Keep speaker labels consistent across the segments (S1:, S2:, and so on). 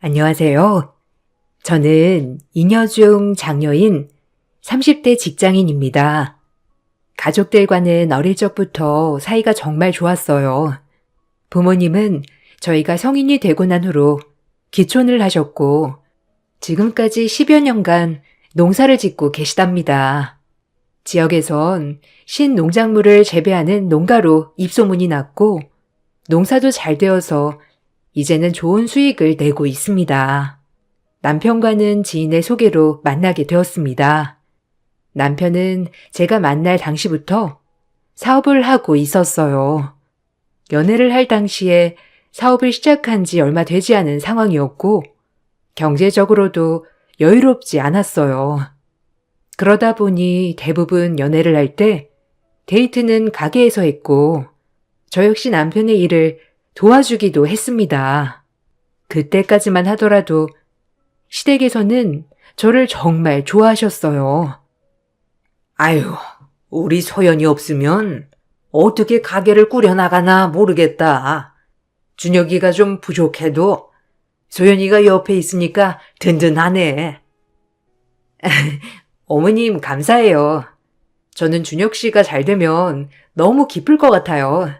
S1: 안녕하세요. 저는 잉여 중 장녀인 30대 직장인입니다. 가족들과는 어릴 적부터 사이가 정말 좋았어요. 부모님은 저희가 성인이 되고 난 후로 기촌을 하셨고 지금까지 10여 년간 농사를 짓고 계시답니다. 지역에선 신농작물을 재배하는 농가로 입소문이 났고 농사도 잘 되어서 이제는 좋은 수익을 내고 있습니다. 남편과는 지인의 소개로 만나게 되었습니다. 남편은 제가 만날 당시부터 사업을 하고 있었어요. 연애를 할 당시에 사업을 시작한 지 얼마 되지 않은 상황이었고 경제적으로도 여유롭지 않았어요. 그러다 보니 대부분 연애를 할 때 데이트는 가게에서 했고 저 역시 남편의 일을 도와주기도 했습니다. 그때까지만 하더라도 시댁에서는 저를 정말 좋아하셨어요. 아유, 우리 소연이 없으면 어떻게 가게를 꾸려나가나 모르겠다. 준혁이가 좀 부족해도 소연이가 옆에 있으니까 든든하네. 어머님 감사해요. 저는 준혁 씨가 잘 되면 너무 기쁠 것 같아요.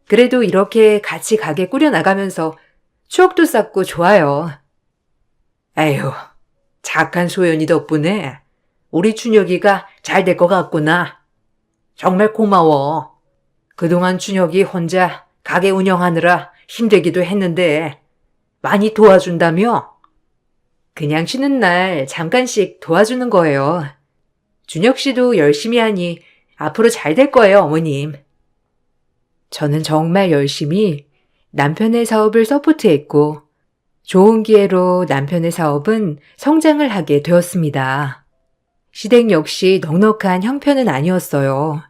S1: 그래도 이렇게 같이 가게 꾸려나가면서 추억도 쌓고 좋아요. 에휴, 착한 소연이 덕분에 우리 준혁이가 잘 될 것 같구나. 정말 고마워. 그동안 준혁이 혼자 가게 운영하느라 힘들기도 했는데 많이 도와준다며? 그냥 쉬는 날 잠깐씩 도와주는 거예요. 준혁 씨도 열심히 하니 앞으로 잘 될 거예요, 어머님. 저는 정말 열심히 남편의 사업을 서포트했고 좋은 기회로 남편의 사업은 성장을 하게 되었습니다. 시댁 역시 넉넉한 형편은 아니었어요.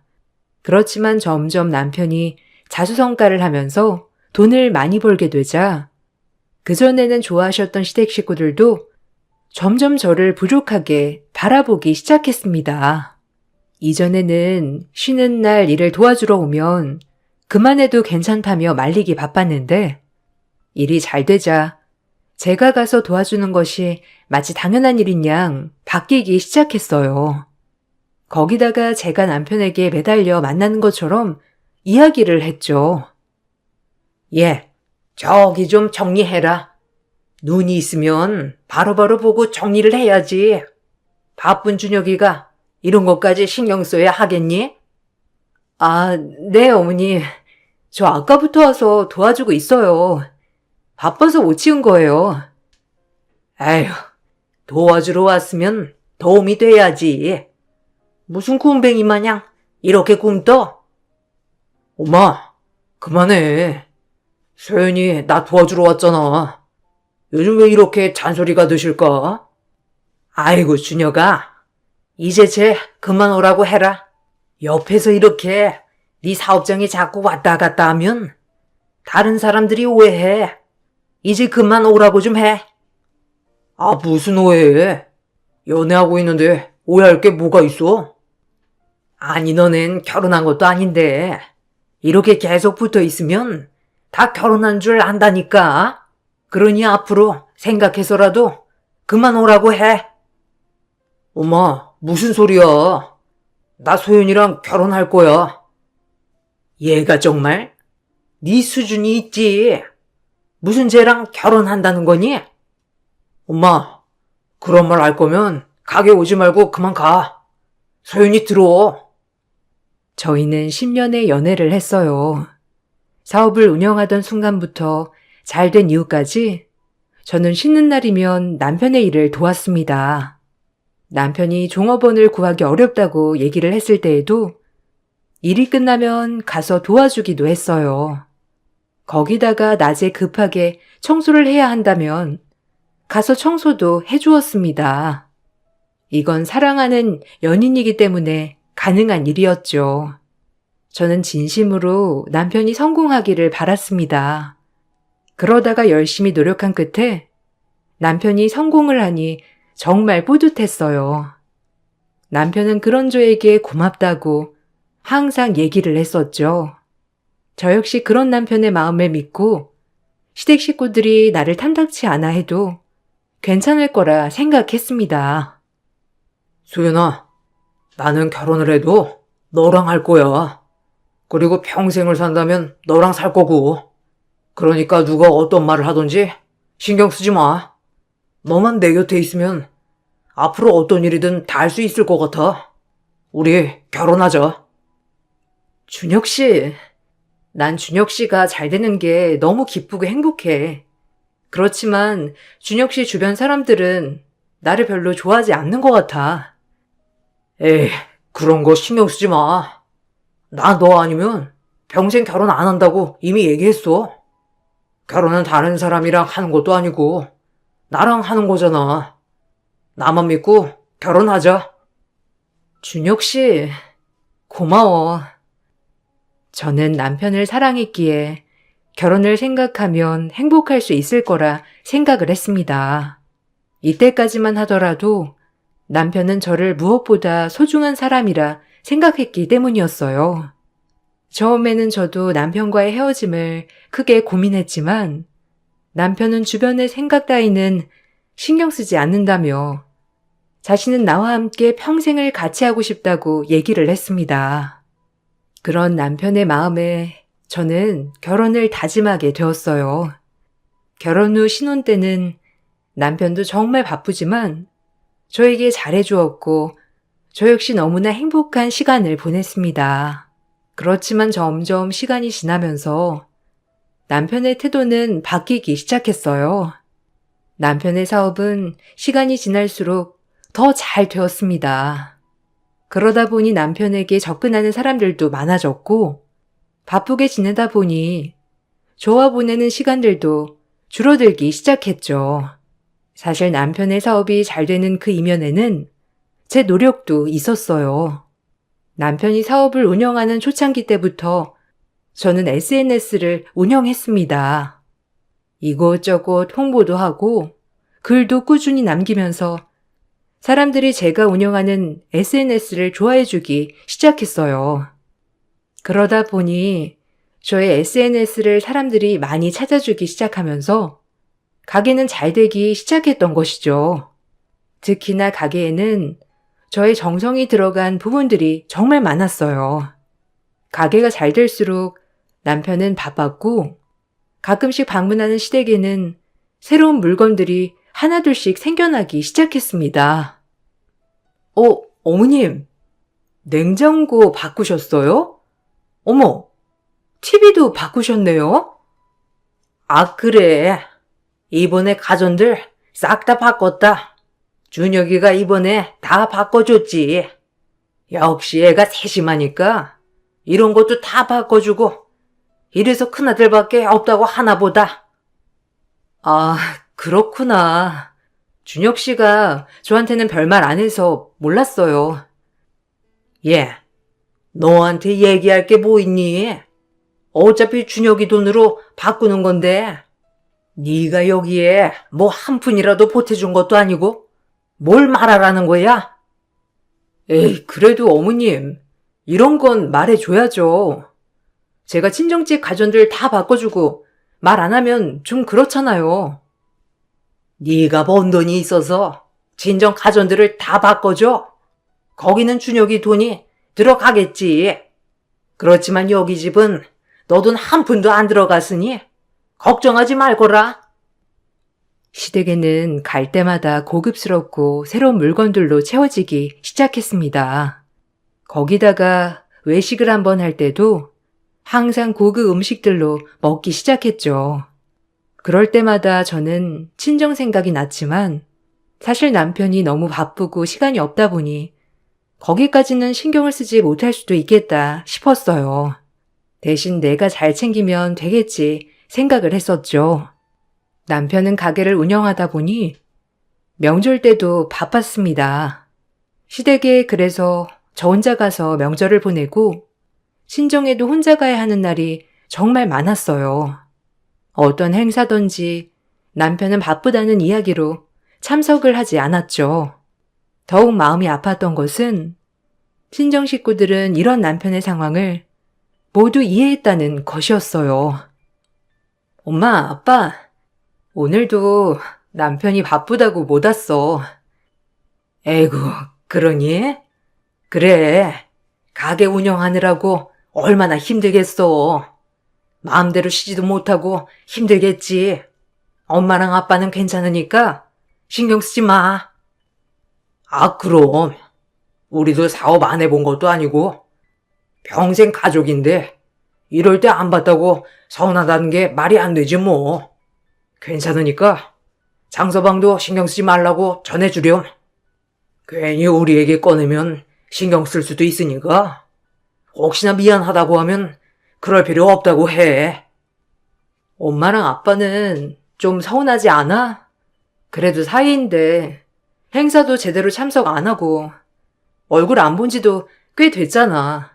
S1: 그렇지만 점점 남편이 자수성가를 하면서 돈을 많이 벌게 되자 그전에는 좋아하셨던 시댁 식구들도 점점 저를 부족하게 바라보기 시작했습니다. 이전에는 쉬는 날 일을 도와주러 오면 그만해도 괜찮다며 말리기 바빴는데 일이 잘 되자 제가 가서 도와주는 것이 마치 당연한 일인 양 바뀌기 시작했어요. 거기다가 제가 남편에게 매달려 만나는 것처럼 이야기를 했죠. 예, 저기 좀 정리해라. 눈이 있으면 바로바로 보고 정리를 해야지. 바쁜 준혁이가 이런 것까지 신경 써야 하겠니? 아, 네, 어머니. 저 아까부터 와서 도와주고 있어요. 바빠서 못 치운 거예요. 에휴, 도와주러 왔으면 도움이 돼야지. 무슨 굼벵이 마냥 이렇게 굼떠? 엄마, 그만해. 소연이 나 도와주러 왔잖아. 요즘 왜 이렇게 잔소리가 드실까? 아이고, 준혁아. 이제 쟤 그만 오라고 해라. 옆에서 이렇게 네 사업장에 자꾸 왔다 갔다 하면 다른 사람들이 오해해. 이제 그만 오라고 좀 해. 아, 무슨 오해해? 연애하고 있는데 오해할 게 뭐가 있어? 아니, 너넨 결혼한 것도 아닌데 이렇게 계속 붙어 있으면 다 결혼한 줄 안다니까. 그러니 앞으로 생각해서라도 그만 오라고 해. 엄마, 무슨 소리야? 나 소연이랑 결혼할 거야. 얘가 정말? 네 수준이 있지. 무슨 쟤랑 결혼한다는 거니? 엄마, 그런 말 할 거면 가게 오지 말고 그만 가. 소연이 들어오. 저희는 10년의 연애를 했어요. 사업을 운영하던 순간부터 잘된 이후까지 저는 쉬는 날이면 남편의 일을 도왔습니다. 남편이 종업원을 구하기 어렵다고 얘기를 했을 때에도 일이 끝나면 가서 도와주기도 했어요. 거기다가 낮에 급하게 청소를 해야 한다면 가서 청소도 해주었습니다. 이건 사랑하는 연인이기 때문에 가능한 일이었죠. 저는 진심으로 남편이 성공하기를 바랐습니다. 그러다가 열심히 노력한 끝에 남편이 성공을 하니 정말 뿌듯했어요. 남편은 그런 저에게 고맙다고 항상 얘기를 했었죠. 저 역시 그런 남편의 마음을 믿고 시댁 식구들이 나를 탐탁치 않아 해도 괜찮을 거라 생각했습니다.
S2: 수연아, 나는 결혼을 해도 너랑 할 거야. 그리고 평생을 산다면 너랑 살 거고. 그러니까 누가 어떤 말을 하든지 신경 쓰지 마. 너만 내 곁에 있으면 앞으로 어떤 일이든 다 할 수 있을 것 같아. 우리 결혼하자.
S1: 준혁 씨, 난 준혁 씨가 잘 되는 게 너무 기쁘고 행복해. 그렇지만 준혁 씨 주변 사람들은 나를 별로 좋아하지 않는 것 같아.
S2: 에이, 그런 거 신경 쓰지 마. 나 너 아니면 평생 결혼 안 한다고 이미 얘기했어. 결혼은 다른 사람이랑 하는 것도 아니고 나랑 하는 거잖아. 나만 믿고 결혼하자.
S1: 준혁 씨, 고마워. 저는 남편을 사랑했기에 결혼을 생각하면 행복할 수 있을 거라 생각을 했습니다. 이때까지만 하더라도 남편은 저를 무엇보다 소중한 사람이라 생각했기 때문이었어요. 처음에는 저도 남편과의 헤어짐을 크게 고민했지만 남편은 주변의 생각 따위는 신경 쓰지 않는다며 자신은 나와 함께 평생을 같이 하고 싶다고 얘기를 했습니다. 그런 남편의 마음에 저는 결혼을 다짐하게 되었어요. 결혼 후 신혼 때는 남편도 정말 바쁘지만 저에게 잘해주었고 저 역시 너무나 행복한 시간을 보냈습니다. 그렇지만 점점 시간이 지나면서 남편의 태도는 바뀌기 시작했어요. 남편의 사업은 시간이 지날수록 더 잘 되었습니다. 그러다 보니 남편에게 접근하는 사람들도 많아졌고 바쁘게 지내다 보니 저와 보내는 시간들도 줄어들기 시작했죠. 사실 남편의 사업이 잘 되는 그 이면에는 제 노력도 있었어요. 남편이 사업을 운영하는 초창기 때부터 저는 SNS를 운영했습니다. 이곳저곳 홍보도 하고 글도 꾸준히 남기면서 사람들이 제가 운영하는 SNS를 좋아해주기 시작했어요. 그러다 보니 저의 SNS를 사람들이 많이 찾아주기 시작하면서 가게는 잘 되기 시작했던 것이죠. 특히나 가게에는 저의 정성이 들어간 부분들이 정말 많았어요. 가게가 잘 될수록 남편은 바빴고 가끔씩 방문하는 시댁에는 새로운 물건들이 하나둘씩 생겨나기 시작했습니다. 어머님, 냉장고 바꾸셨어요? 어머, TV도 바꾸셨네요? 아, 그래. 이번에 가전들 싹 다 바꿨다. 준혁이가 이번에 다 바꿔줬지. 역시 애가 세심하니까 이런 것도 다 바꿔주고 이래서 큰아들밖에 없다고 하나보다. 아, 그렇구나. 준혁 씨가 저한테는 별말 안 해서 몰랐어요. 예, 너한테 얘기할 게 뭐 있니? 어차피 준혁이 돈으로 바꾸는 건데 네가 여기에 뭐 한 푼이라도 보태준 것도 아니고 뭘 말하라는 거야? 에이, 그래도 어머님, 이런 건 말해줘야죠. 제가 친정집 가전들 다 바꿔주고 말 안 하면 좀 그렇잖아요. 네가 번 돈이 있어서 친정 가전들을 다 바꿔줘? 거기는 준혁이 돈이 들어가겠지. 그렇지만 여기 집은 너 돈 한 푼도 안 들어갔으니 걱정하지 말거라. 시댁에는 갈 때마다 고급스럽고 새로운 물건들로 채워지기 시작했습니다. 거기다가 외식을 한번 할 때도 항상 고급 음식들로 먹기 시작했죠. 그럴 때마다 저는 친정 생각이 났지만 사실 남편이 너무 바쁘고 시간이 없다 보니 거기까지는 신경을 쓰지 못할 수도 있겠다 싶었어요. 대신 내가 잘 챙기면 되겠지 생각을 했었죠. 남편은 가게를 운영하다 보니 명절 때도 바빴습니다. 시댁에 그래서 저 혼자 가서 명절을 보내고 친정에도 혼자 가야 하는 날이 정말 많았어요. 어떤 행사든지 남편은 바쁘다는 이야기로 참석을 하지 않았죠. 더욱 마음이 아팠던 것은 친정 식구들은 이런 남편의 상황을 모두 이해했다는 것이었어요. 엄마, 아빠, 오늘도 남편이 바쁘다고 못 왔어.
S2: 에이구, 그러니? 그래, 가게 운영하느라고 얼마나 힘들겠어. 마음대로 쉬지도 못하고 힘들겠지. 엄마랑 아빠는 괜찮으니까 신경 쓰지 마. 아, 그럼. 우리도 사업 안 해본 것도 아니고 평생 가족인데 이럴 때 안 봤다고 서운하다는 게 말이 안 되지 뭐. 괜찮으니까 장서방도 신경 쓰지 말라고 전해주렴. 괜히 우리에게 꺼내면 신경 쓸 수도 있으니까 혹시나 미안하다고 하면 그럴 필요 없다고 해.
S1: 엄마랑 아빠는 좀 서운하지 않아? 그래도 사이인데 행사도 제대로 참석 안 하고 얼굴 안 본 지도 꽤 됐잖아.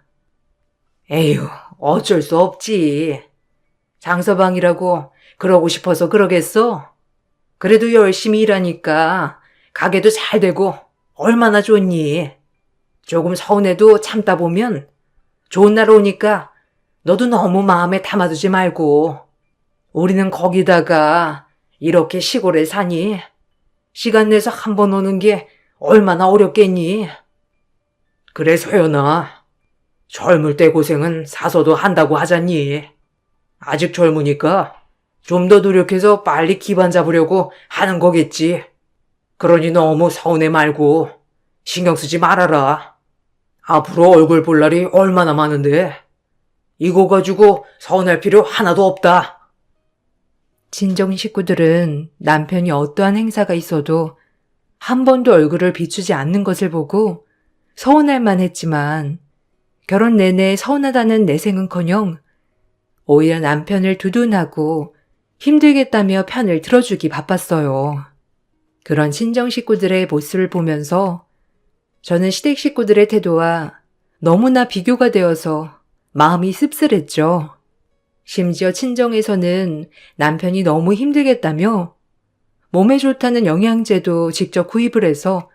S2: 에휴, 어쩔 수 없지.
S1: 장서방이라고 그러고 싶어서 그러겠어? 그래도 열심히 일하니까 가게도 잘 되고 얼마나 좋니? 조금 서운해도 참다 보면 좋은 날 오니까 너도 너무 마음에 담아두지 말고 우리는 거기다가 이렇게 시골에 사니 시간 내서 한 번 오는 게 얼마나 어렵겠니?
S2: 그래, 소연아. 젊을 때 고생은 사서도 한다고 하잖니. 아직 젊으니까 좀 더 노력해서 빨리 기반 잡으려고 하는 거겠지. 그러니 너무 서운해 말고 신경 쓰지 말아라. 앞으로 얼굴 볼 날이 얼마나 많은데 이거 가지고 서운할 필요 하나도 없다.
S1: 친정 식구들은 남편이 어떠한 행사가 있어도 한 번도 얼굴을 비추지 않는 것을 보고 서운할 만했지만 결혼 내내 서운하다는 내색은커녕 오히려 남편을 두둔하고 힘들겠다며 편을 들어주기 바빴어요. 그런 친정 식구들의 모습을 보면서 저는 시댁 식구들의 태도와 너무나 비교가 되어서 마음이 씁쓸했죠. 심지어 친정에서는 남편이 너무 힘들겠다며 몸에 좋다는 영양제도 직접 구입을 해서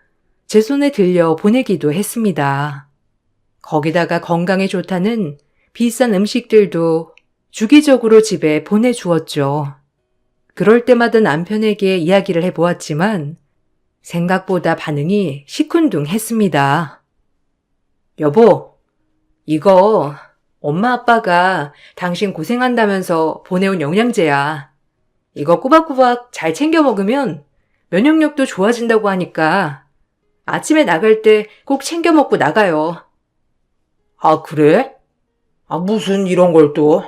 S1: 제 손에 들려 보내기도 했습니다. 거기다가 건강에 좋다는 비싼 음식들도 주기적으로 집에 보내주었죠. 그럴 때마다 남편에게 이야기를 해보았지만 생각보다 반응이 시큰둥했습니다. 여보, 이거 엄마 아빠가 당신 고생한다면서 보내온 영양제야. 이거 꼬박꼬박 잘 챙겨 먹으면 면역력도 좋아진다고 하니까 아침에 나갈 때 꼭 챙겨 먹고 나가요.
S2: 아, 그래? 아, 무슨 이런 걸 또.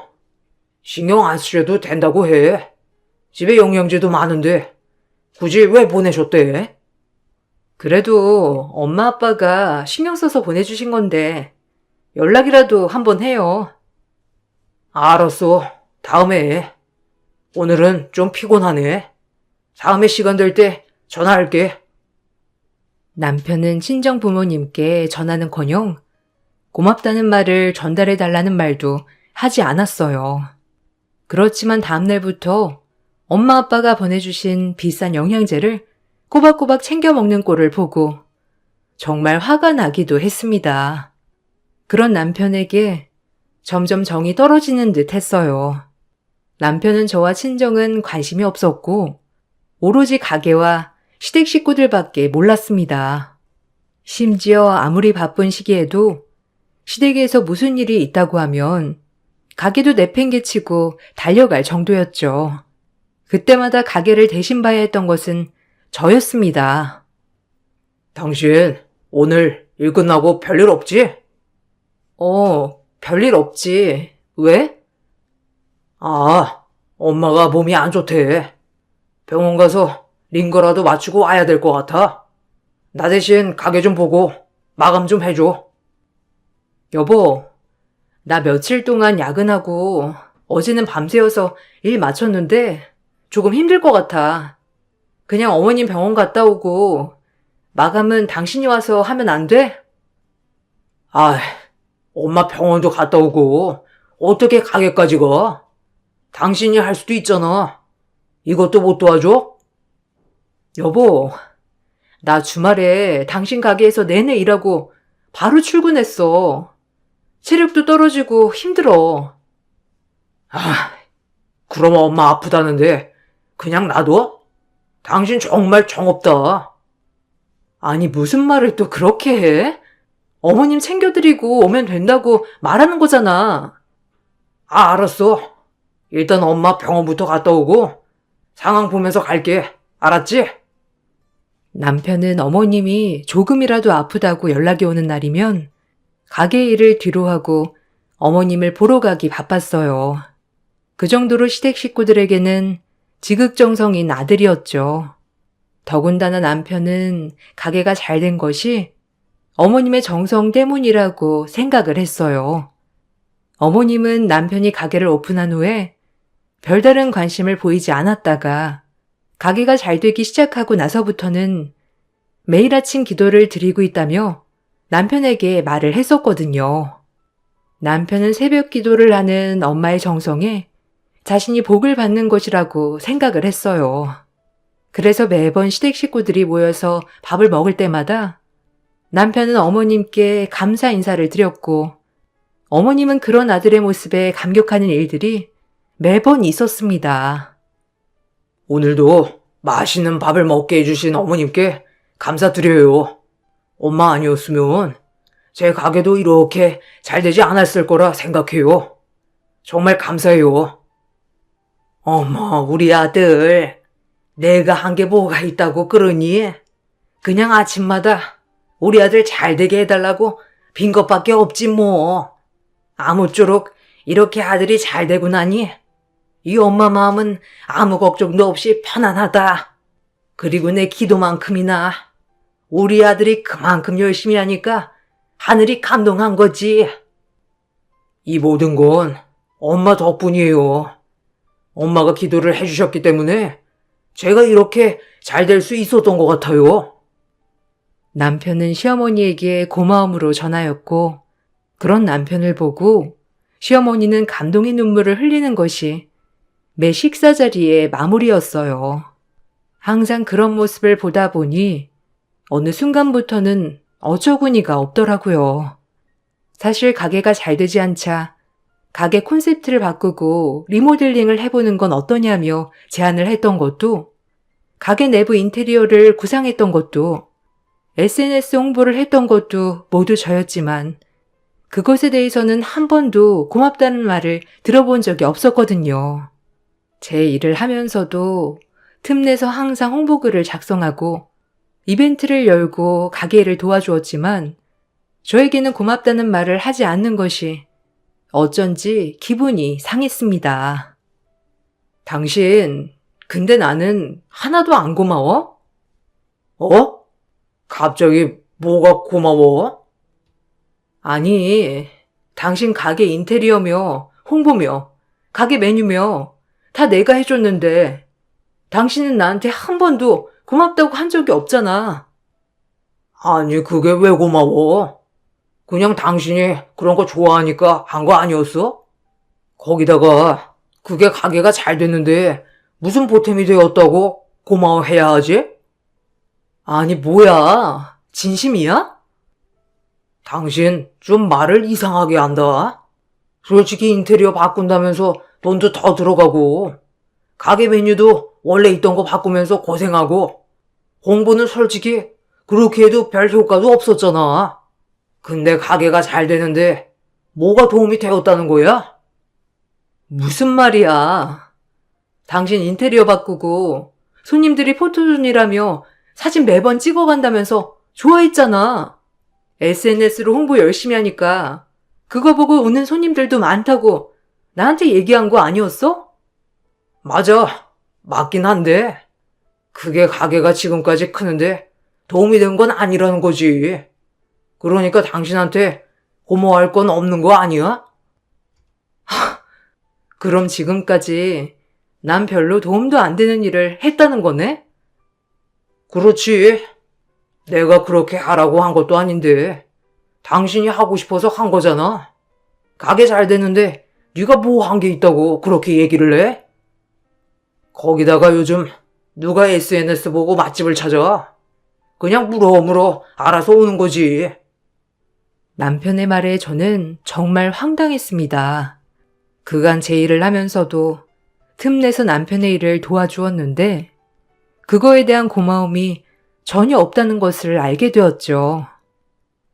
S2: 신경 안 쓰셔도 된다고 해. 집에 영양제도 많은데 굳이 왜 보내셨대?
S1: 그래도 엄마 아빠가 신경 써서 보내주신 건데 연락이라도 한번 해요.
S2: 알았어. 다음에 해. 오늘은 좀 피곤하네. 다음에 시간 될 때 전화할게.
S1: 남편은 친정 부모님께 전화는커녕 고맙다는 말을 전달해달라는 말도 하지 않았어요. 그렇지만 다음날부터 엄마 아빠가 보내주신 비싼 영양제를 꼬박꼬박 챙겨 먹는 꼴을 보고 정말 화가 나기도 했습니다. 그런 남편에게 점점 정이 떨어지는 듯 했어요. 남편은 저와 친정은 관심이 없었고 오로지 가게와 시댁 식구들밖에 몰랐습니다. 심지어 아무리 바쁜 시기에도 시댁에서 무슨 일이 있다고 하면 가게도 내팽개치고 달려갈 정도였죠. 그때마다 가게를 대신 봐야 했던 것은 저였습니다.
S2: 당신 오늘 일 끝나고 별일 없지?
S1: 별일 없지. 왜?
S2: 아, 엄마가 몸이 안 좋대. 병원 가서 링거라도 맞추고 와야 될 것 같아. 나 대신 가게 좀 보고 마감 좀 해줘.
S1: 여보, 나 며칠 동안 야근하고 어제는 밤새워서 일 마쳤는데 조금 힘들 것 같아. 그냥 어머님 병원 갔다 오고 마감은 당신이 와서 하면 안 돼?
S2: 아, 엄마 병원도 갔다 오고 어떻게 가게까지 가? 당신이 할 수도 있잖아. 이것도 못 도와줘?
S1: 여보, 나 주말에 당신 가게에서 내내 일하고 바로 출근했어. 체력도 떨어지고 힘들어.
S2: 아, 그럼 엄마 아프다는데 그냥 놔둬? 당신 정말 정없다.
S1: 아니, 무슨 말을 또 그렇게 해? 어머님 챙겨드리고 오면 된다고 말하는 거잖아.
S2: 아, 알았어. 일단 엄마 병원부터 갔다 오고 상황 보면서 갈게. 알았지?
S1: 남편은 어머님이 조금이라도 아프다고 연락이 오는 날이면 가게 일을 뒤로 하고 어머님을 보러 가기 바빴어요. 그 정도로 시댁 식구들에게는 지극정성인 아들이었죠. 더군다나 남편은 가게가 잘 된 것이 어머님의 정성 때문이라고 생각을 했어요. 어머님은 남편이 가게를 오픈한 후에 별다른 관심을 보이지 않았다가 가게가 잘 되기 시작하고 나서부터는 매일 아침 기도를 드리고 있다며 남편에게 말을 했었거든요. 남편은 새벽 기도를 하는 엄마의 정성에 자신이 복을 받는 것이라고 생각을 했어요. 그래서 매번 시댁 식구들이 모여서 밥을 먹을 때마다 남편은 어머님께 감사 인사를 드렸고 어머님은 그런 아들의 모습에 감격하는 일들이 매번 있었습니다.
S2: 오늘도 맛있는 밥을 먹게 해주신 어머님께 감사드려요. 엄마 아니었으면 제 가게도 이렇게 잘 되지 않았을 거라 생각해요. 정말 감사해요. 어머, 우리 아들. 내가 한 게 뭐가 있다고 그러니? 그냥 아침마다 우리 아들 잘 되게 해달라고 빈 것밖에 없지 뭐. 아무쪼록 이렇게 아들이 잘 되고 나니 이 엄마 마음은 아무 걱정도 없이 편안하다. 그리고 내 기도만큼이나 우리 아들이 그만큼 열심히 하니까 하늘이 감동한 거지. 이 모든 건 엄마 덕분이에요. 엄마가 기도를 해주셨기 때문에 제가 이렇게 잘 될 수 있었던 것 같아요.
S1: 남편은 시어머니에게 고마움으로 전하였고 그런 남편을 보고 시어머니는 감동의 눈물을 흘리는 것이 매 식사 자리의 마무리였어요. 항상 그런 모습을 보다 보니 어느 순간부터는 어처구니가 없더라고요. 사실 가게가 잘 되지 않자 가게 콘셉트를 바꾸고 리모델링을 해보는 건 어떠냐며 제안을 했던 것도, 가게 내부 인테리어를 구상했던 것도, SNS 홍보를 했던 것도 모두 저였지만 그것에 대해서는 한 번도 고맙다는 말을 들어본 적이 없었거든요. 제 일을 하면서도 틈내서 항상 홍보글을 작성하고 이벤트를 열고 가게를 도와주었지만 저에게는 고맙다는 말을 하지 않는 것이 어쩐지 기분이 상했습니다. 당신, 근데 나는 하나도 안 고마워?
S2: 어? 갑자기 뭐가 고마워?
S1: 아니, 당신 가게 인테리어며 홍보며 가게 메뉴며 다 내가 해줬는데 당신은 나한테 한 번도 고맙다고 한 적이 없잖아.
S2: 아니, 그게 왜 고마워? 그냥 당신이 그런 거 좋아하니까 한 거 아니었어? 거기다가 그게 가게가 잘 됐는데 무슨 보탬이 되었다고 고마워해야 하지?
S1: 아니, 뭐야? 진심이야?
S2: 당신 좀 말을 이상하게 한다. 솔직히 인테리어 바꾼다면서 돈도 더 들어가고 가게 메뉴도 원래 있던 거 바꾸면서 고생하고 홍보는 솔직히 그렇게 해도 별 효과도 없었잖아. 근데 가게가 잘 되는데 뭐가 도움이 되었다는 거야?
S1: 무슨 말이야? 당신 인테리어 바꾸고 손님들이 포토존이라며 사진 매번 찍어간다면서 좋아했잖아. SNS로 홍보 열심히 하니까 그거 보고 오는 손님들도 많다고 나한테 얘기한 거 아니었어?
S2: 맞아. 맞긴 한데 그게 가게가 지금까지 크는데 도움이 된 건 아니라는 거지. 그러니까 당신한테 고마워할 건 없는 거 아니야?
S1: 그럼 지금까지 난 별로 도움도 안 되는 일을 했다는 거네?
S2: 그렇지. 내가 그렇게 하라고 한 것도 아닌데 당신이 하고 싶어서 한 거잖아. 가게 잘 되는데 네가 뭐 한 게 있다고 그렇게 얘기를 해? 거기다가 요즘 누가 SNS 보고 맛집을 찾아? 그냥 물어 알아서 오는 거지.
S1: 남편의 말에 저는 정말 황당했습니다. 그간 제 일을 하면서도 틈내서 남편의 일을 도와주었는데 그거에 대한 고마움이 전혀 없다는 것을 알게 되었죠.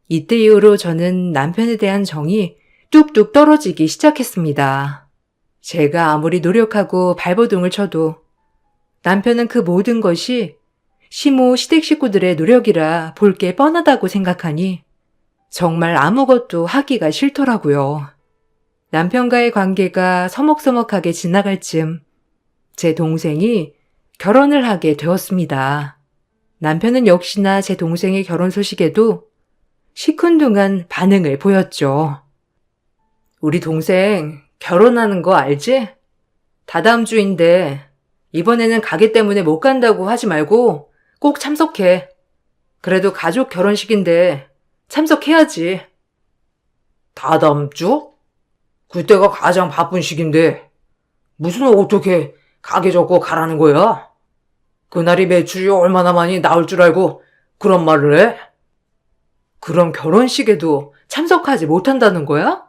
S1: 이때 이후로 저는 남편에 대한 정이 뚝뚝 떨어지기 시작했습니다. 제가 아무리 노력하고 발버둥을 쳐도 남편은 그 모든 것이 시모 시댁 식구들의 노력이라 볼 게 뻔하다고 생각하니 정말 아무것도 하기가 싫더라고요. 남편과의 관계가 서먹서먹하게 지나갈 즈음 제 동생이 결혼을 하게 되었습니다. 남편은 역시나 제 동생의 결혼 소식에도 시큰둥한 반응을 보였죠. 우리 동생 결혼하는 거 알지? 다다음 주인데 이번에는 가게 때문에 못 간다고 하지 말고 꼭 참석해. 그래도 가족 결혼식인데 참석해야지.
S2: 다다음 주? 그때가 가장 바쁜 시기인데 무슨 어떻게 가게 접고 가라는 거야? 그날이 매출이 얼마나 많이 나올 줄 알고 그런 말을 해?
S1: 그럼 결혼식에도 참석하지 못한다는 거야?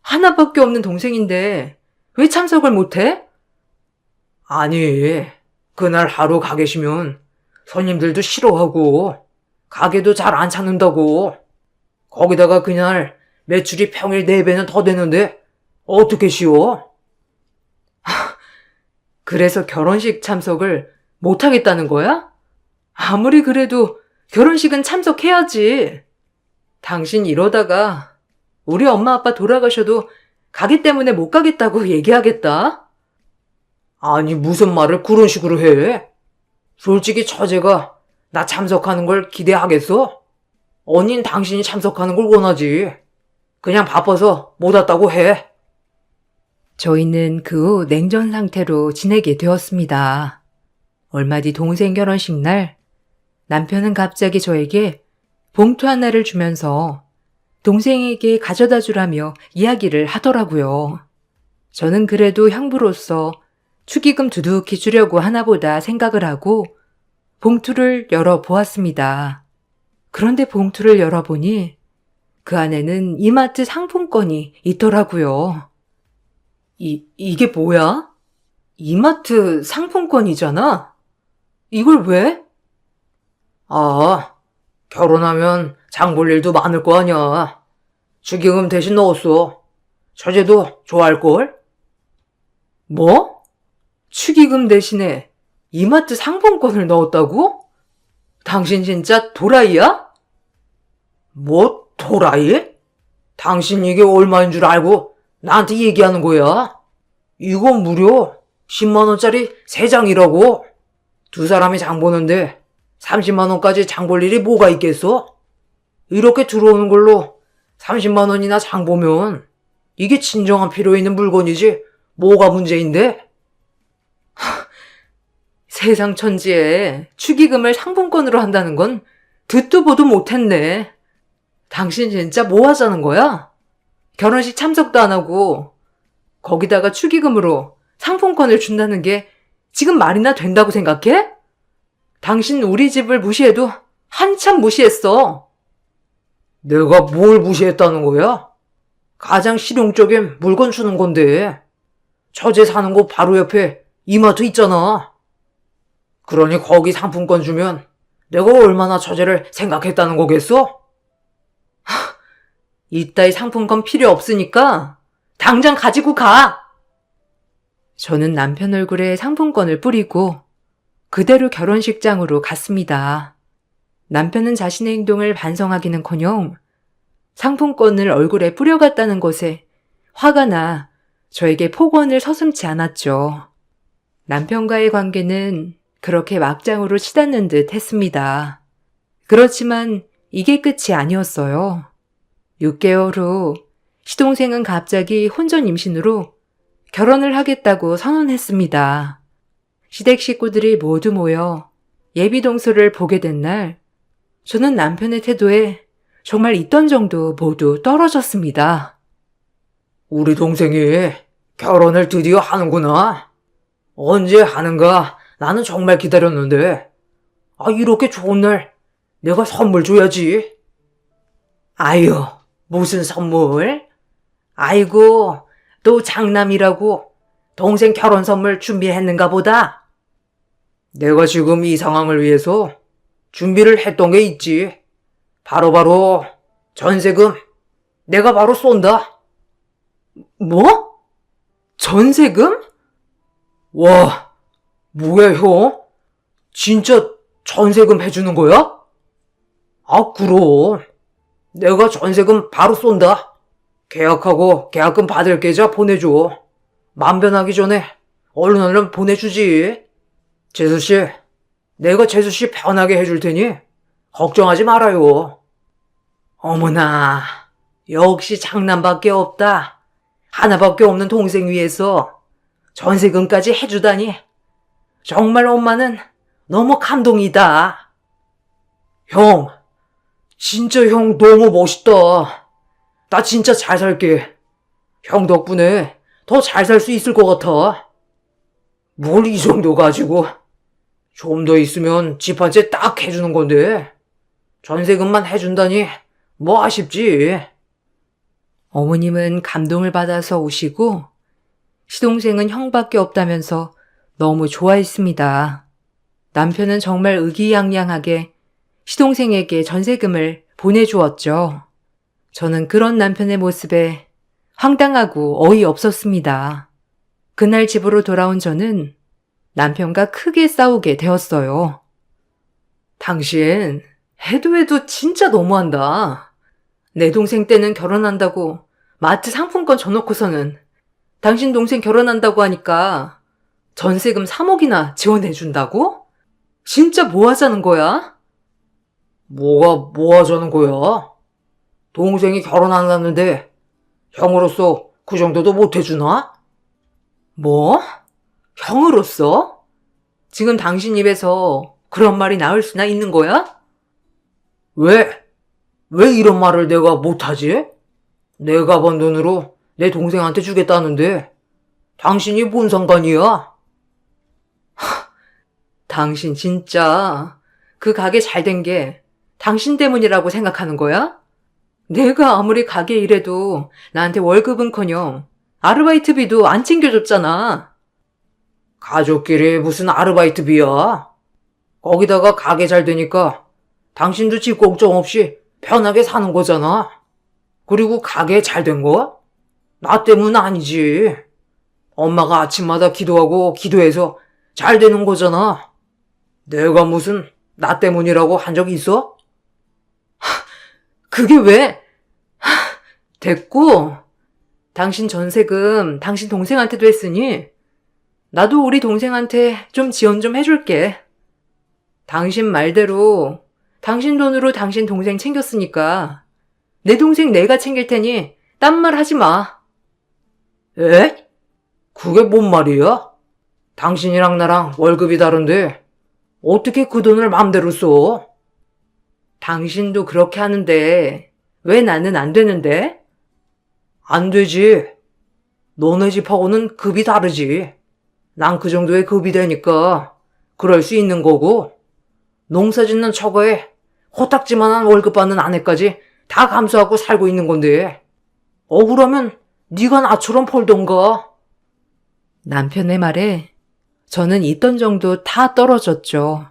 S1: 하나밖에 없는 동생인데 왜 참석을 못해?
S2: 아니, 그날 하루 가 계시면 손님들도 싫어하고 가게도 잘 안 찾는다고. 거기다가 그날 매출이 평일 4배는 더 되는데 어떻게 쉬워?
S1: 그래서 결혼식 참석을 못하겠다는 거야? 아무리 그래도 결혼식은 참석해야지. 당신 이러다가 우리 엄마 아빠 돌아가셔도 가게 때문에 못 가겠다고 얘기하겠다.
S2: 아니, 무슨 말을 그런 식으로 해? 솔직히 처제가 나 참석하는 걸 기대하겠어? 언닌 당신이 참석하는 걸 원하지. 그냥 바빠서 못 왔다고 해.
S1: 저희는 그 후 냉전 상태로 지내게 되었습니다. 얼마 뒤 동생 결혼식 날 남편은 갑자기 저에게 봉투 하나를 주면서 동생에게 가져다 주라며 이야기를 하더라고요. 저는 그래도 형부로서 축의금 두둑히 주려고 하나보다 생각을 하고 봉투를 열어보았습니다. 그런데 봉투를 열어보니 그 안에는 이마트 상품권이 있더라고요. 이게 뭐야? 이마트 상품권이잖아? 이걸 왜?
S2: 아, 결혼하면 장볼 일도 많을 거 아냐. 축의금 대신 넣었어. 처제도 좋아할걸?
S1: 뭐? 축의금 대신에 이마트 상품권을 넣었다고? 당신 진짜 도라이야?
S2: 뭐, 도라이? 당신 이게 얼마인 줄 알고 나한테 얘기하는 거야? 이거 무려 10만원짜리 3장이라고. 두 사람이 장 보는데 30만원까지 장 볼 일이 뭐가 있겠어? 이렇게 들어오는 걸로 30만원이나 장 보면 이게 진정한 필요 있는 물건이지 뭐가 문제인데?
S1: 세상 천지에 축의금을 상품권으로 한다는 건 듣도 보도 못했네. 당신 진짜 뭐 하자는 거야? 결혼식 참석도 안 하고 거기다가 축의금으로 상품권을 준다는 게 지금 말이나 된다고 생각해? 당신 우리 집을 무시해도 한참 무시했어.
S2: 내가 뭘 무시했다는 거야? 가장 실용적인 물건 주는 건데. 처제 사는 곳 바로 옆에 이마트 있잖아. 그러니 거기 상품권 주면 내가 얼마나 처제를 생각했다는 거겠어?
S1: 이따위 상품권 필요 없으니까 당장 가지고 가! 저는 남편 얼굴에 상품권을 뿌리고 그대로 결혼식장으로 갔습니다. 남편은 자신의 행동을 반성하기는커녕 상품권을 얼굴에 뿌려갔다는 것에 화가 나 저에게 폭언을 서슴지 않았죠. 남편과의 관계는 그렇게 막장으로 치닫는 듯 했습니다. 그렇지만 이게 끝이 아니었어요. 6개월 후 시동생은 갑자기 혼전 임신으로 결혼을 하겠다고 선언했습니다. 시댁 식구들이 모두 모여 예비 동서를 보게 된 날, 저는 남편의 태도에 정말 있던 정도 모두 떨어졌습니다.
S2: 우리 동생이 결혼을 드디어 하는구나. 언제 하는가 나는 정말 기다렸는데. 이렇게 좋은 날 내가 선물 줘야지.
S1: 아유, 무슨 선물? 아이고, 또 장남이라고
S2: 동생 결혼 선물 준비했는가 보다. 내가 지금 이 상황을 위해서 준비를 했던 게 있지. 바로 전세금 내가 바로 쏜다.
S1: 뭐? 전세금?
S2: 와, 뭐야 형? 진짜 전세금 해주는 거야? 아, 그럼. 내가 전세금 바로 쏜다. 계약하고 계약금 받을 계좌 보내줘. 만변하기 전에 얼른 보내주지. 재수씨, 내가 재수씨 편하게 해줄 테니 걱정하지 말아요. 어머나, 역시 장남밖에 없다. 하나밖에 없는 동생 위해서 전세금까지 해주다니. 정말 엄마는 너무 감동이다. 형, 진짜 형 너무 멋있다. 나 진짜 잘 살게. 형 덕분에 더 잘 살 수 있을 것 같아. 뭘 이 정도 가지고. 좀 더 있으면 집 한 채 딱 해주는 건데. 전세금만 해준다니 뭐 아쉽지.
S1: 어머님은 감동을 받아서 우시고 시동생은 형밖에 없다면서 너무 좋아했습니다. 남편은 정말 의기양양하게 시동생에게 전세금을 보내주었죠. 저는 그런 남편의 모습에 황당하고 어이없었습니다. 그날 집으로 돌아온 저는 남편과 크게 싸우게 되었어요. 당신 해도 진짜 너무한다. 내 동생 때는 결혼한다고 마트 상품권 줘놓고서는 당신 동생 결혼한다고 하니까 전세금 3억이나 지원해준다고? 진짜 뭐 하자는 거야?
S2: 뭐가 뭐 하자는 거야? 동생이 결혼 안 했는데 형으로서 그 정도도 못 해주나?
S1: 뭐? 형으로서? 지금 당신 입에서 그런 말이 나올 수나 있는 거야?
S2: 왜 이런 말을 내가 못하지? 내가 번 돈으로 내 동생한테 주겠다는데 당신이 뭔 상관이야?
S1: 당신 진짜 그 가게 잘 된 게 당신 때문이라고 생각하는 거야? 내가 아무리 가게 일해도 나한테 월급은커녕 아르바이트비도 안 챙겨줬잖아.
S2: 가족끼리 무슨 아르바이트비야? 거기다가 가게 잘 되니까 당신도 집 걱정 없이 편하게 사는 거잖아. 그리고 가게 잘 된 거? 나 때문은 아니지. 엄마가 아침마다 기도하고 기도해서 잘 되는 거잖아. 내가 무슨 나 때문이라고 한 적 있어?
S1: 그게 왜? 됐고, 당신 전세금 당신 동생한테도 했으니 나도 우리 동생한테 좀 지원 좀 해줄게. 당신 말대로 당신 돈으로 당신 동생 챙겼으니까 내 동생 내가 챙길 테니 딴 말 하지 마.
S2: 에? 그게 뭔 말이야? 당신이랑 나랑 월급이 다른데 어떻게 그 돈을 맘대로 써?
S1: 당신도 그렇게 하는데 왜 나는 안 되는데?
S2: 안 되지. 너네 집하고는 급이 다르지. 난 그 정도의 급이 되니까 그럴 수 있는 거고, 농사 짓는 처거에 코딱지만한 월급 받는 아내까지 다 감수하고 살고 있는 건데 억울하면 네가 나처럼 벌던가.
S1: 남편의 말에 저는 있던 정도 다 떨어졌죠.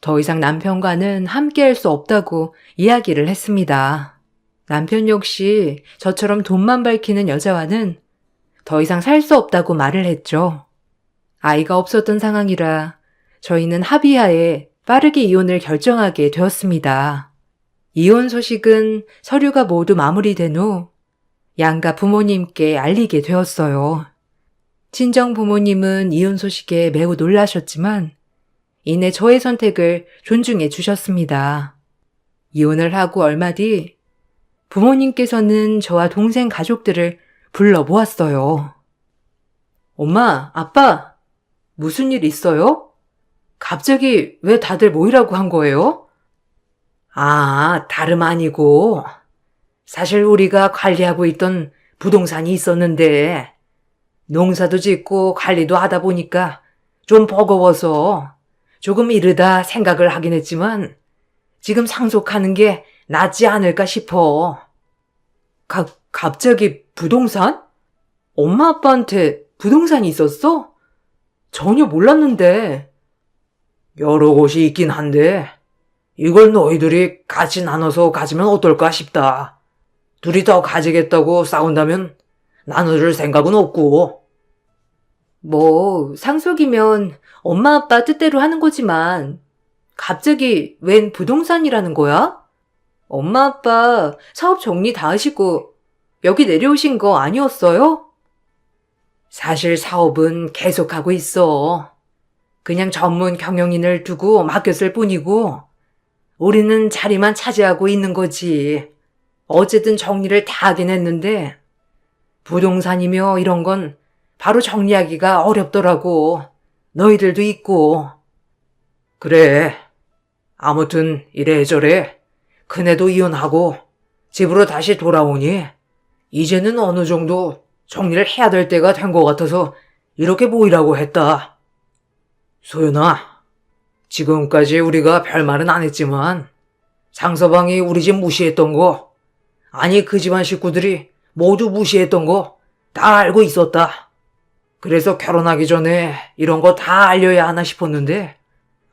S1: 더 이상 남편과는 함께할 수 없다고 이야기를 했습니다. 남편 역시 저처럼 돈만 밝히는 여자와는 더 이상 살 수 없다고 말을 했죠. 아이가 없었던 상황이라 저희는 합의하에 빠르게 이혼을 결정하게 되었습니다. 이혼 소식은 서류가 모두 마무리된 후 양가 부모님께 알리게 되었어요. 친정 부모님은 이혼 소식에 매우 놀라셨지만 이내 저의 선택을 존중해 주셨습니다. 이혼을 하고 얼마 뒤 부모님께서는 저와 동생 가족들을 불러 모았어요. 엄마, 아빠, 무슨 일 있어요? 갑자기 왜 다들 모이라고 한 거예요?
S2: 아, 다름 아니고 사실 우리가 관리하고 있던 부동산이 있었는데 농사도 짓고 관리도 하다 보니까 좀 버거워서 조금 이르다 생각을 하긴 했지만 지금 상속하는 게 낫지 않을까 싶어.
S1: 갑자기 부동산? 엄마 아빠한테 부동산이 있었어? 전혀 몰랐는데.
S2: 여러 곳이 있긴 한데 이걸 너희들이 같이 나눠서 가지면 어떨까 싶다. 둘이 더 가지겠다고 싸운다면 나눠줄 생각은 없고.
S1: 뭐, 상속이면 엄마 아빠 뜻대로 하는 거지만, 갑자기 웬 부동산이라는 거야? 엄마 아빠 사업 정리 다 하시고 여기 내려오신 거 아니었어요? 사실 사업은 계속하고 있어. 그냥 전문 경영인을 두고 맡겼을 뿐이고, 우리는 자리만 차지하고 있는 거지. 어쨌든 정리를 다 하긴 했는데, 부동산이며 이런 건 바로 정리하기가 어렵더라고. 너희들도 있고.
S2: 그래. 아무튼 이래저래 큰애도 이혼하고 집으로 다시 돌아오니 이제는 어느 정도 정리를 해야 될 때가 된 것 같아서 이렇게 모이라고 했다. 소연아, 지금까지 우리가 별말은 안 했지만 장서방이 우리 집 무시했던 거, 아니 그 집안 식구들이 모두 무시했던 거 다 알고 있었다. 그래서 결혼하기 전에 이런 거 다 알려야 하나 싶었는데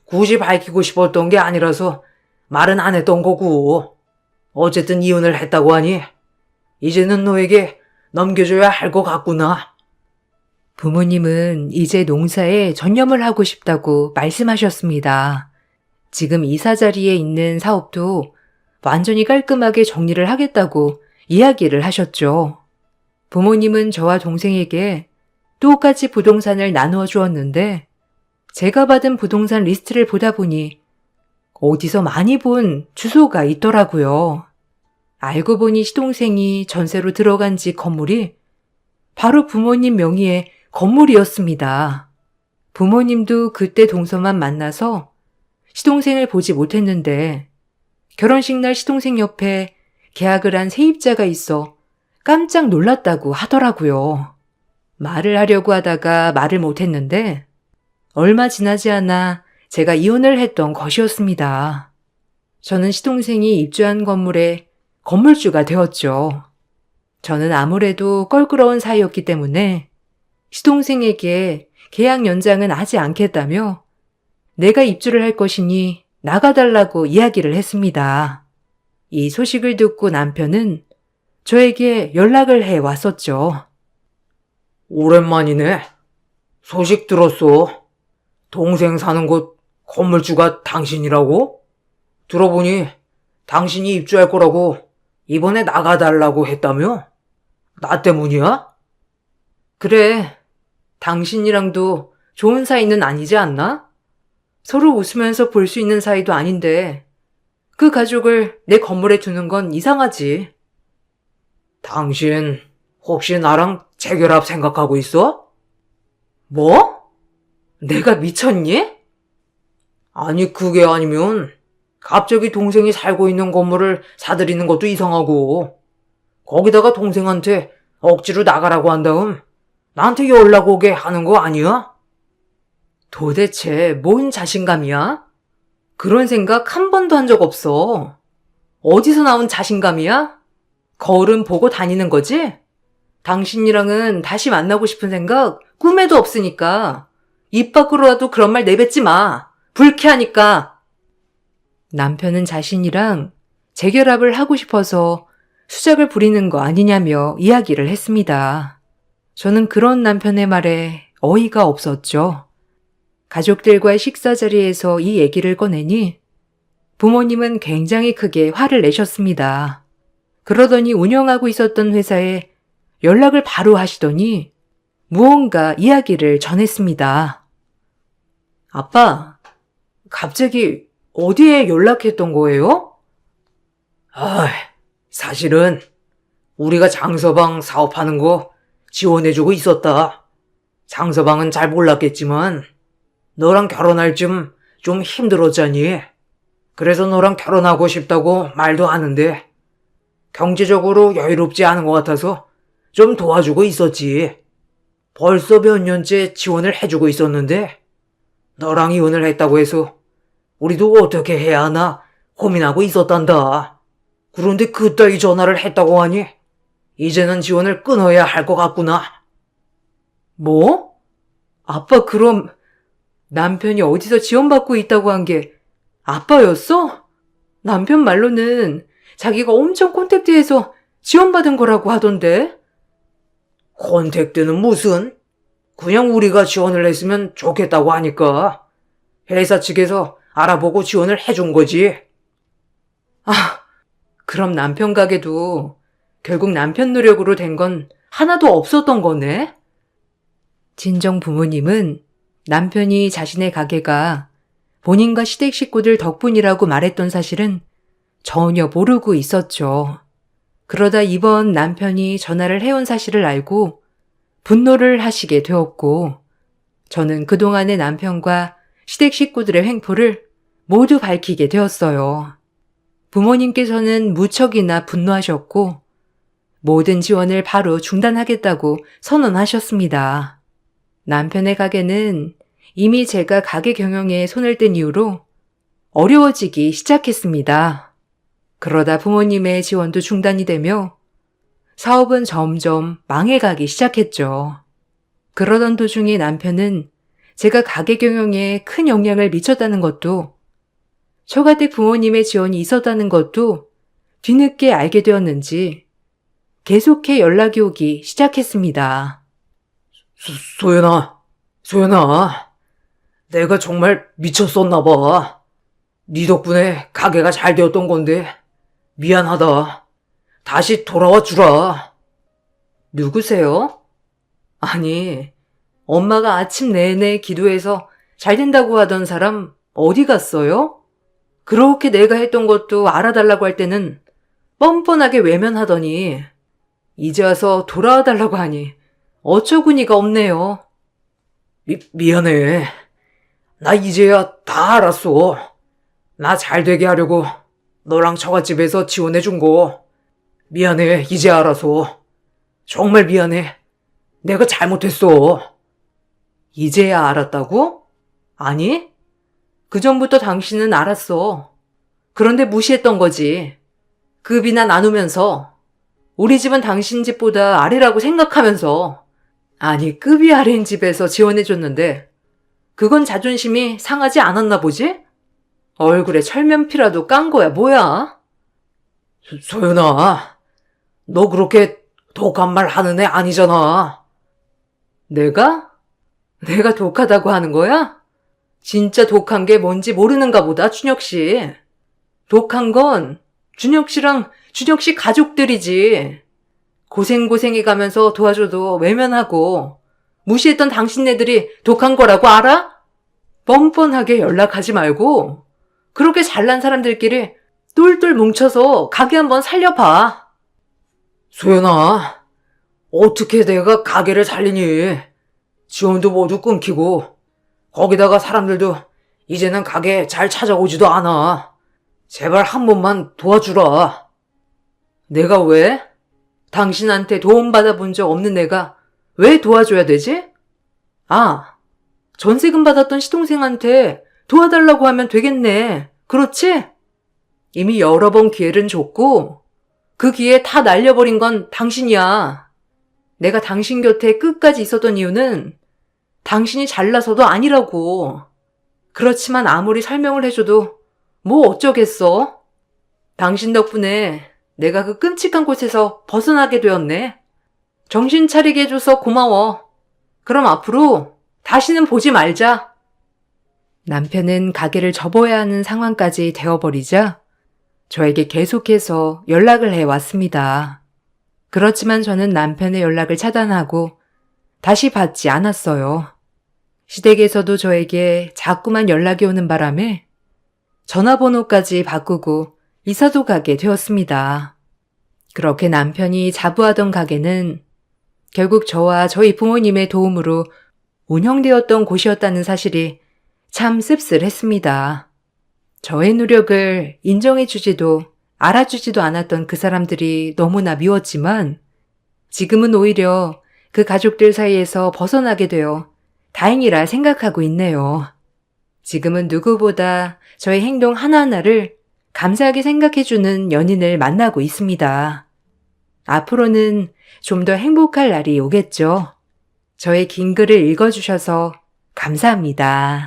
S2: 굳이 밝히고 싶었던 게 아니라서 말은 안 했던 거고, 어쨌든 이혼을 했다고 하니 이제는 너에게 넘겨줘야 할 것 같구나.
S1: 부모님은 이제 농사에 전념을 하고 싶다고 말씀하셨습니다. 지금 이사 자리에 있는 사업도 완전히 깔끔하게 정리를 하겠다고 이야기를 하셨죠. 부모님은 저와 동생에게 똑같이 부동산을 나누어 주었는데, 제가 받은 부동산 리스트를 보다 보니 어디서 많이 본 주소가 있더라고요. 알고 보니 시동생이 전세로 들어간 집 건물이 바로 부모님 명의의 건물이었습니다. 부모님도 그때 동서만 만나서 시동생을 보지 못했는데, 결혼식 날 시동생 옆에 계약을 한 세입자가 있어 깜짝 놀랐다고 하더라고요. 말을 하려고 하다가 말을 못했는데, 얼마 지나지 않아 제가 이혼을 했던 것이었습니다. 저는 시동생이 입주한 건물의 건물주가 되었죠. 저는 아무래도 껄끄러운 사이였기 때문에 시동생에게 계약 연장은 하지 않겠다며 내가 입주를 할 것이니 나가달라고 이야기를 했습니다. 이 소식을 듣고 남편은 저에게 연락을 해 왔었죠.
S2: 오랜만이네. 소식 들었어. 동생 사는 곳 건물주가 당신이라고? 들어보니 당신이 입주할 거라고 이번에 나가달라고 했다며? 나 때문이야?
S1: 그래, 당신이랑도 좋은 사이는 아니지 않나? 서로 웃으면서 볼 수 있는 사이도 아닌데 그 가족을 내 건물에 두는 건 이상하지.
S2: 당신 혹시 나랑 재결합 생각하고 있어?
S1: 뭐? 내가 미쳤니?
S2: 아니 그게 아니면 갑자기 동생이 살고 있는 건물을 사들이는 것도 이상하고, 거기다가 동생한테 억지로 나가라고 한 다음 나한테 연락 오게 하는 거 아니야?
S1: 도대체 뭔 자신감이야? 그런 생각 한 번도 한 적 없어. 어디서 나온 자신감이야? 거울은 보고 다니는 거지? 당신이랑은 다시 만나고 싶은 생각 꿈에도 없으니까 입 밖으로라도 그런 말 내뱉지 마. 불쾌하니까. 남편은 자신이랑 재결합을 하고 싶어서 수작을 부리는 거 아니냐며 이야기를 했습니다. 저는 그런 남편의 말에 어이가 없었죠. 가족들과의 식사 자리에서 이 얘기를 꺼내니 부모님은 굉장히 크게 화를 내셨습니다. 그러더니 운영하고 있었던 회사에 연락을 바로 하시더니 무언가 이야기를 전했습니다. 아빠, 갑자기 어디에 연락했던 거예요?
S2: 사실은 우리가 장서방 사업하는 거 지원해주고 있었다. 장서방은 잘 몰랐겠지만 너랑 결혼할 쯤 좀 힘들었잖니. 그래서 너랑 결혼하고 싶다고 말도 하는데 경제적으로 여유롭지 않은 것 같아서 좀 도와주고 있었지. 벌써 몇 년째 지원을 해주고 있었는데 너랑 이혼을 했다고 해서 우리도 어떻게 해야 하나 고민하고 있었단다. 그런데 그따위 전화를 했다고 하니 이제는 지원을 끊어야 할 것 같구나.
S1: 뭐? 아빠 그럼 남편이 어디서 지원받고 있다고 한 게 아빠였어? 남편 말로는 자기가 엄청 콘택트해서 지원받은 거라고 하던데?
S2: 콘택트는 무슨? 그냥 우리가 지원을 했으면 좋겠다고 하니까 회사 측에서 알아보고 지원을 해준 거지.
S1: 아, 그럼 남편 가게도 결국 남편 노력으로 된 건 하나도 없었던 거네? 친정 부모님은 남편이 자신의 가게가 본인과 시댁 식구들 덕분이라고 말했던 사실은 전혀 모르고 있었죠. 그러다 이번 남편이 전화를 해온 사실을 알고 분노를 하시게 되었고, 저는 그동안의 남편과 시댁 식구들의 횡포를 모두 밝히게 되었어요. 부모님께서는 무척이나 분노하셨고, 모든 지원을 바로 중단하겠다고 선언하셨습니다. 남편의 가게는 이미 제가 가게 경영에 손을 뗀 이후로 어려워지기 시작했습니다. 그러다 부모님의 지원도 중단이 되며 사업은 점점 망해가기 시작했죠. 그러던 도중에 남편은 제가 가게 경영에 큰 영향을 미쳤다는 것도, 처가댁 부모님의 지원이 있었다는 것도 뒤늦게 알게 되었는지 계속해 연락이 오기 시작했습니다.
S2: 소연아, 내가 정말 미쳤었나 봐. 네 덕분에 가게가 잘 되었던 건데 미안하다. 다시 돌아와 주라.
S1: 누구세요? 아니, 엄마가 아침 내내 기도해서 잘 된다고 하던 사람 어디 갔어요? 그렇게 내가 했던 것도 알아달라고 할 때는 뻔뻔하게 외면하더니 이제 와서 돌아와 달라고 하니 어처구니가 없네요.
S2: 미안해. 나 이제야 다 알았어. 나 잘 되게 하려고 너랑 처갓집에서 지원해 준 거. 미안해, 이제 알아서. 정말 미안해. 내가 잘못했어.
S1: 이제야 알았다고? 아니, 그전부터 당신은 알았어. 그런데 무시했던 거지. 급이나 나누면서 우리 집은 당신 집보다 아래라고 생각하면서. 아니, 급이 아래인 집에서 지원해줬는데 그건 자존심이 상하지 않았나 보지? 얼굴에 철면피라도 깐 거야, 뭐야?
S2: 소연아, 너 그렇게 독한 말 하는 애 아니잖아.
S1: 내가? 내가 독하다고 하는 거야? 진짜 독한 게 뭔지 모르는가 보다, 준혁 씨. 독한 건 준혁 씨랑 준혁 씨 가족들이지. 고생고생해 가면서 도와줘도 외면하고 무시했던 당신네들이 독한 거라고 알아? 뻔뻔하게 연락하지 말고 그렇게 잘난 사람들끼리 똘똘 뭉쳐서 가게 한번 살려봐.
S2: 소연아, 어떻게 내가 가게를 살리니? 지원도 모두 끊기고 거기다가 사람들도 이제는 가게 잘 찾아오지도 않아. 제발 한 번만 도와주라.
S1: 내가 왜? 당신한테 도움받아 본 적 없는 내가 왜 도와줘야 되지? 아, 전세금 받았던 시동생한테 도와달라고 하면 되겠네. 그렇지? 이미 여러 번 기회는 줬고 그 기회 다 날려버린 건 당신이야. 내가 당신 곁에 끝까지 있었던 이유는 당신이 잘나서도 아니라고. 그렇지만 아무리 설명을 해줘도 뭐 어쩌겠어? 당신 덕분에 내가 그 끔찍한 곳에서 벗어나게 되었네. 정신 차리게 해줘서 고마워. 그럼 앞으로 다시는 보지 말자. 남편은 가게를 접어야 하는 상황까지 되어버리자 저에게 계속해서 연락을 해왔습니다. 그렇지만 저는 남편의 연락을 차단하고 다시 받지 않았어요. 시댁에서도 저에게 자꾸만 연락이 오는 바람에 전화번호까지 바꾸고 이사도 가게 되었습니다. 그렇게 남편이 자부하던 가게는 결국 저와 저희 부모님의 도움으로 운영되었던 곳이었다는 사실이 참 씁쓸했습니다. 저의 노력을 인정해주지도 알아주지도 않았던 그 사람들이 너무나 미웠지만 지금은 오히려 그 가족들 사이에서 벗어나게 되어 다행이라 생각하고 있네요. 지금은 누구보다 저의 행동 하나하나를 감사하게 생각해주는 연인을 만나고 있습니다. 앞으로는 좀 더 행복할 날이 오겠죠. 저의 긴 글을 읽어주셔서 감사합니다.